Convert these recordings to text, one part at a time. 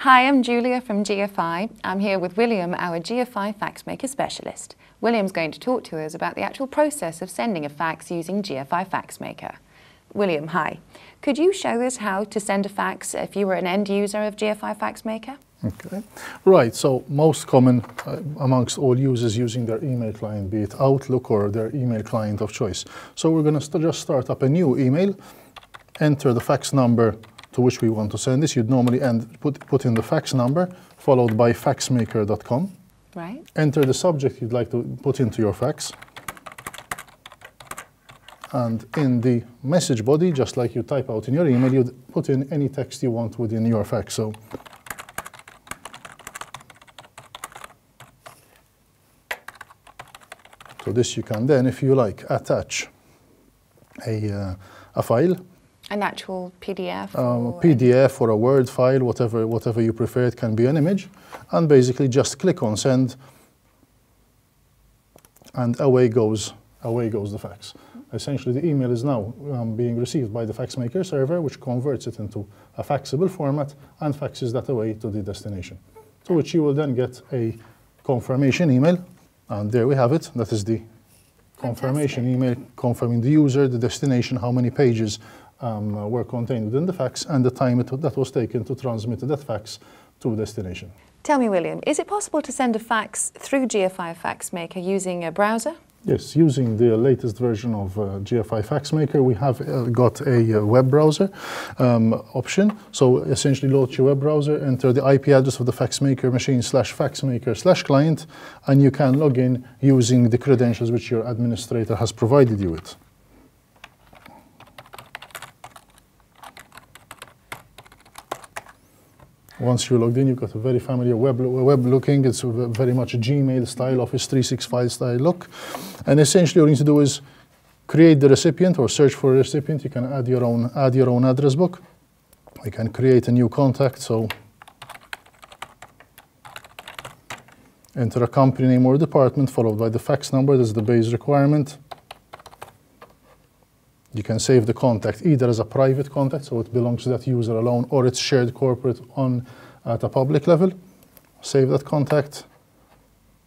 Hi, I'm Julia from GFI. I'm here with William, our GFI FaxMaker specialist. William's going to talk to us about the actual process of sending a fax using GFI FaxMaker. William, hi. Could you show us how to send a fax if you were an end user of GFI FaxMaker? Okay, right. So most common amongst all users using their email client, be it Outlook or their email client of choice. So we're going to just start up a new email, enter the fax number to which we want to send this. You'd normally put in the fax number followed by faxmaker.com. Right. Enter the subject you'd like to put into your fax. And in the message body, just like you type out in your email, you'd put in any text you want within your fax. So this you can then, if you like, attach a file. An actual PDF? PDF or a Word file, whatever you prefer. It can be an image. And basically just click on send, and away goes the fax. Essentially the email is now being received by the FaxMaker server, which converts it into a faxable format and faxes that away to the destination. To which you will then get a confirmation email. And there we have it. That is the confirmation email confirming the user, the destination, how many pages were contained within the fax, and the time that was taken to transmit that fax to the destination. Tell me, William, is it possible to send a fax through GFI FaxMaker using a browser? Yes, using the latest version of GFI FaxMaker, we have got a web browser option. So essentially launch your web browser, enter the IP address of the FaxMaker machine /FaxMaker/client, and you can log in using the credentials which your administrator has provided you with. Once you're logged in, you've got a very familiar web looking. It's very much a Gmail style, Office 365 style look. And essentially all you need to do is create the recipient or search for a recipient. You can add your own address book. You can create a new contact. So enter a company name or department followed by the fax number. That's the base requirement. You can save the contact either as a private contact, so it belongs to that user alone, or it's shared corporate at a public level. Save that contact,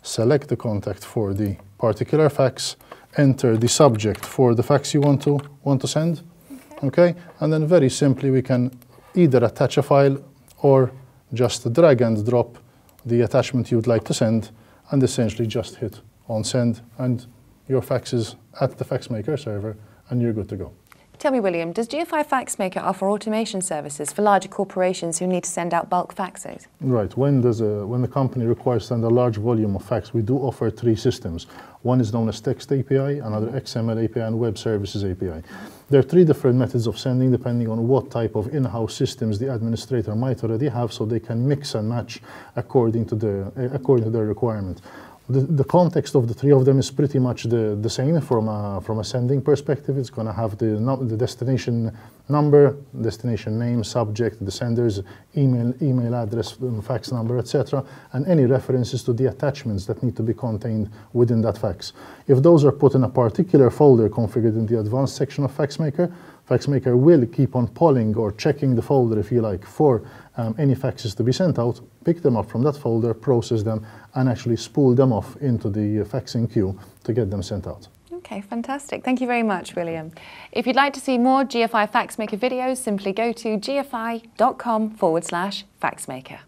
select the contact for the particular fax, enter the subject for the fax you want to send, okay? And then very simply we can either attach a file or just drag and drop the attachment you'd like to send, and essentially just hit on send, and your fax is at the FaxMaker server, and you're good to go. Tell me, William, does GFI FaxMaker offer automation services for larger corporations who need to send out bulk faxes? Right. When the company requires to send a large volume of fax, we do offer three systems. One is known as Text API, another XML API, and Web Services API. There are three different methods of sending depending on what type of in-house systems the administrator might already have, so they can mix and match according to their requirement. The context of the three of them is pretty much the same from a sending perspective. It's going to have the destination number, destination name, subject, the sender's email address, fax number, etc., and any references to the attachments that need to be contained within that fax. If those are put in a particular folder configured in the advanced section of FaxMaker, FaxMaker will keep on polling or checking the folder, if you like, for any faxes to be sent out, pick them up from that folder, process them, and actually spool them off into the faxing queue to get them sent out. Okay, fantastic. Thank you very much, William. If you'd like to see more GFI FaxMaker videos, simply go to gfi.com/FaxMaker.